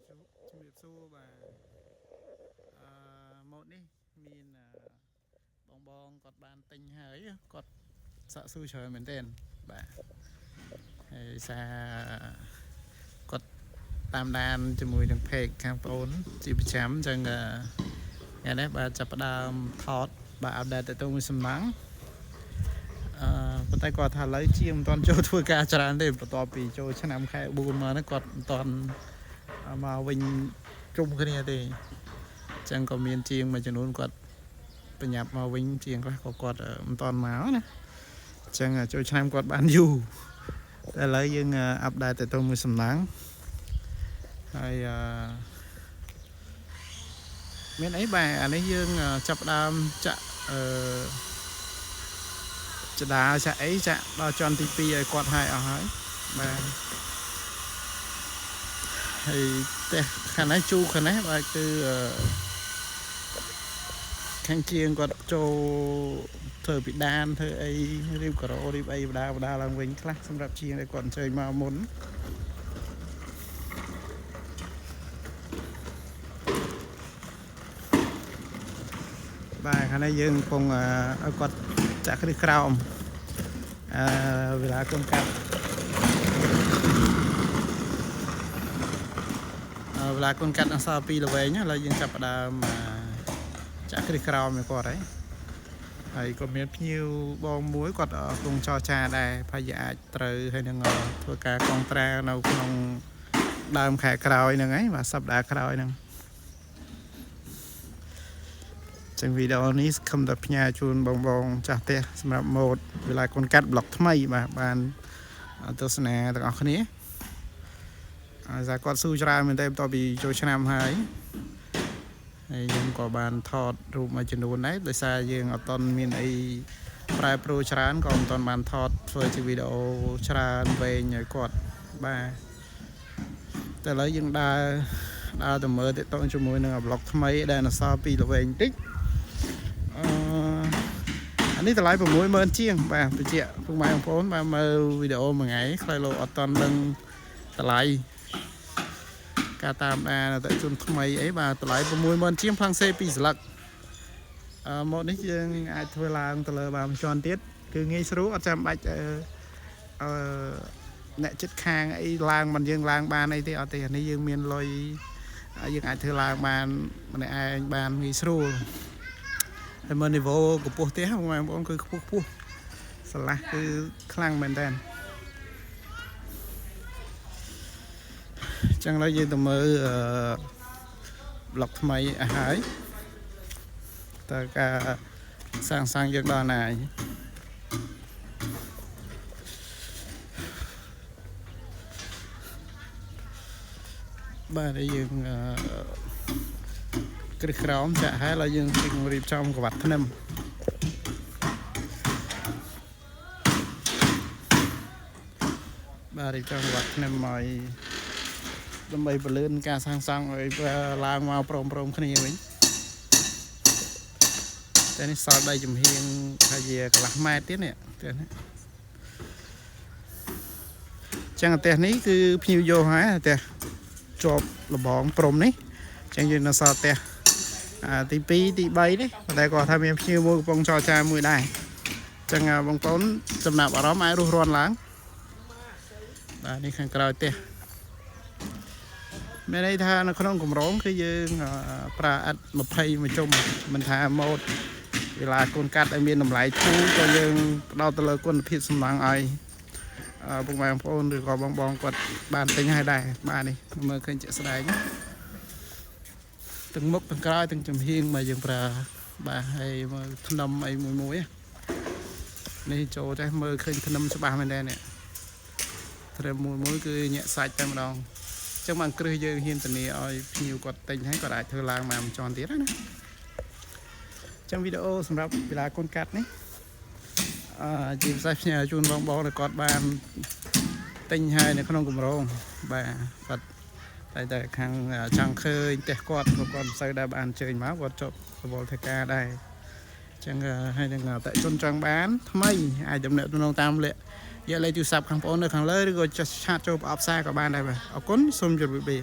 ជំរាបសួរបាទម៉ូតនេះមានបងគាត់បានទិញហើយគាត់សាក់ស៊ូច្រើនមែនទែនបាទហើយសារគាត់តាមដានជាមួយនឹង page ខាងប្អូនជាប្រចាំអញ្ចឹងថ្ងៃនេះបាទចាប់ផ្ដើមថតបាទ update ទៅមួយសំណាងប៉ុន្តែគាត់ថាឥឡូវជាមិនទាន់ចូលធ្វើការច្រើនទេបន្ទាប់ពីចូលឆ្នាំខែ4មកហ្នឹងគាត់មិនទាន់មកវិញជុំគ្នាទេអញ្ចឹងក៏មានជាងមួយចំនួនគាត់បញ្ញាប់មកវិញជាងខ្លះក៏គាត់មិនទាន់មកណាអញ្ចឹងចូលឆ្នាំគាត់បានយូរតែឥឡូវយើងអាប់ដេតទៅមួយសំណាងហើយមានអីបាទអានេះយើងចាប់ផ្ដើមចាក់ចដាចាក់អីចាក់ដល់ជាន់ទី2ឲ្យគាត់ហើយអស់ហើយបាទហើយតែខាងនេះជូខាងនេះបាទគឺខាងជាងគាត់ចូលធ្វើពីដានធ្វើអីរៀបការ៉ូរៀបអីបដាឡើងវិញខ្លះសម្រាប់ជាងដែលគាត់អញ្ជើញមកមុនបាទខាងនេះយើងកំពុងឲ្យគាត់ចាក់គ្រឹះក្រោមเวลากូនកាត់เวลากូនកាត់អសល់ពីល្វែងឥឡូវយើងចាប់ផ្ដើមចាក់គ្រឹះក្រោមឲ្យគាត់ហើយក៏មានភ្ញៀវបងមួយគាត់កំពុងចរចាដែរប្រហែលអាចត្រូវហើយនឹងធ្វើការកងត្រានៅក្នុងដើមខែក្រោយហ្នឹងហើយបាទសប្តាហ៍ក្រោយហ្នឹងចឹងវីដេអូនេះខំតែផ្ញើជូនបងចាស់ផ្ទះសម្រាប់ម៉ូតវេលាកូនកាត់ប្លុកថ្មីបាទបានទស្សនាទាំងអស់គ្នាហើយគាត់ស៊ូច្រើនមែនទេបន្ទាប់ពីចូលឆ្នាំហើយយើងក៏បានថតរូបមួយចំនួនដែរដោយសារយើងអត់ទាន់មានអីប្រែប្រួលច្រើនក៏មិនទាន់បានថតធ្វើជាវីដេអូច្រើនវែងឲ្យគាត់បាទតែឥឡូវយើងដើរទៅមើលទាក់ទងជាមួយនឹងប្លុកថ្មីដែលអសល់ពីល្វែងតិចអានេះតម្លៃ60000ជាងបាទបញ្ជាក់ពុកម៉ែបងប្អូនបាទមើលវីដេអូមួយថ្ងៃខ្លះលោកអត់តន់ដឹងតម្លៃការតាមដានតែជូនថ្មីអីបាទតម្លៃ60000ជាងផ្លាំងសេ2ស្លឹកម៉ូតនេះយើងអាចធ្វើឡើងទៅលើបានមួយជាន់ទៀតគឺងាយស្រួលអត់ចាំបាច់អ្នកចិត្តខាងអីឡើងមិនយើងឡើងបានអីទេអត់ទេអានេះយើងមានលុយយើងអាចធ្វើឡើងបានម្នាក់ឯងបានងាយស្រួលហើយមើលនីវ៉ូកម្ពស់ផ្ទះបងប្អូនគឺខ្ពស់ស្រឡះគឺខ្លាំងមែនតើចឹងឡើយយើងទៅមើលប្លុកថ្មីឲ្យហើយតើការសាងយើងដល់ណាហើយបាទយើងគ្រឹះក្រោមចាក់ហើយឡើយយើងរៀបចំក្បាត់ធ្នឹមបាទរៀបចំក្បាត់ធ្នឹមឲ្យដើម្បីពលឿនការសាងសង់ឲ្យឡើងមកព្រមគ្នាវិញតែនេះសល់ដីចំហៀងថាជាកន្លះម៉ែត្រទៀតនេះផ្ទះនេះចឹងផ្ទះនេះគឺភ្ញៀវយកហើយផ្ទះជាប់លបងព្រំនេះចឹងយើងនៅសល់ផ្ទះទី2ទី3នេះតែគាត់ថាមានភ្ញៀវមួយកំពុងចរចាមួយដែរចឹងបងប្អូនចំណាប់អារម្មណ៍អាចរុះរាន់ឡើងបាទនេះខាងក្រោយផ្ទះមានន័យថានៅក្នុងគម្រោងគឺយើងប្រើឥដ្ឋ20មួយជុំមិនថាម៉ូតវេលាកូនកាត់ឲ្យមានតម្លៃធូរក៏យើងផ្ដោតទៅលើគុណភាពសំណង់ឲ្យពុកម៉ែបងប្អូនឬក៏បងគាត់បានទិញឲ្យដែរបាទនេះមើលឃើញជាក់ស្ដែងទាំងមុខទាំងក្រោយទាំងចំហៀងមកយើងប្រើបាទហើយមើលធ្នឹមអីមួយនេះចូលចេះមើលឃើញធ្នឹមច្បាស់មែនទេនេះធ្នឹមមួយគឺញាក់សាច់តែម្ដងចឹងបានគ្រឹះយើងហ៊ានធានាឲ្យភ្ញៀវគាត់ទិញហើយគាត់អាចធ្វើឡើងមកមួយជាន់ទៀតណាចឹងវីដេអូសម្រាប់វេលាកូនកាត់នេះជាពិសេសផ្ញើជូនបងដែលគាត់បានទិញហើយនៅក្នុងគម្រោងបាទគាត់តែខាងចង់ឃើញផ្ទះគាត់មិនសូវដែលបានអញ្ជើញមកគាត់ចុះរវល់ធ្វើការដែរចឹងហើយនឹងតេជន់ចង់បានថ្មីអាចដំណើរតាមលេខយកលេខទូរស័ព្ទខាងបងប្អូននៅខាងលើឬក៏ចុះឆាតចូលប្រអប់សារក៏បានដែរបាទអរគុណសូមជម្រាបលា